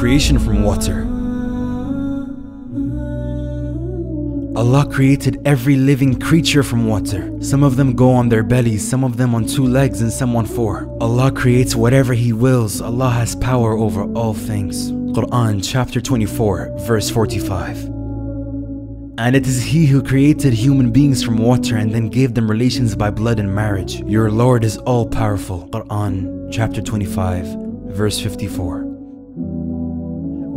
creation from water. Allah created every living creature from water. Some of them go on their bellies, some of them on 2 legs, and some on 4. Allah creates whatever He wills. Allah has power over all things. Quran chapter 24 verse 45. And it is He who created human beings from water and then gave them relations by blood and marriage. Your Lord is all powerful. Quran chapter 25 verse 54.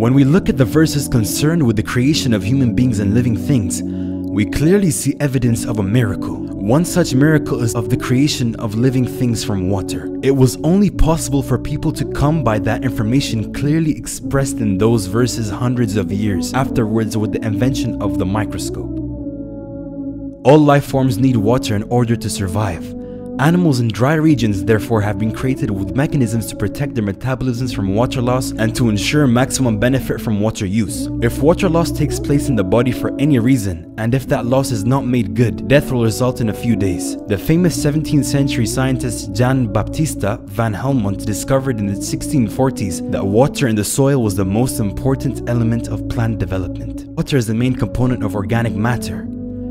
When we look at the verses concerned with the creation of human beings and living things, we clearly see evidence of a miracle. One such miracle is of the creation of living things from water. It was only possible for people to come by that information clearly expressed in those verses hundreds of years afterwards with the invention of the microscope. All life forms need water in order to survive. Animals in dry regions therefore have been created with mechanisms to protect their metabolisms from water loss and to ensure maximum benefit from water use. If water loss takes place in the body for any reason, and if that loss is not made good, death will result in a few days. The famous 17th century scientist Jan Baptista van Helmont discovered in the 1640s that water in the soil was the most important element of plant development. Water is the main component of organic matter.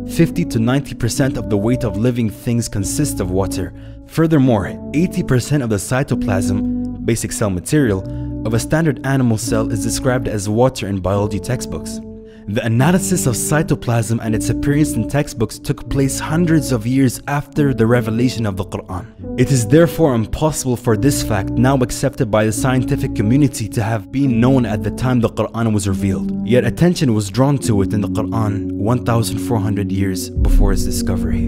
50 to 90% of the weight of living things consists of water. Furthermore, 80% of the cytoplasm, basic cell material, of a standard animal cell is described as water in biology textbooks. The analysis of cytoplasm and its appearance in textbooks took place hundreds of years after the revelation of the Quran. It is therefore impossible for this fact, now accepted by the scientific community, to have been known at the time the Quran was revealed. Yet attention was drawn to it in the Quran 1,400 years before its discovery.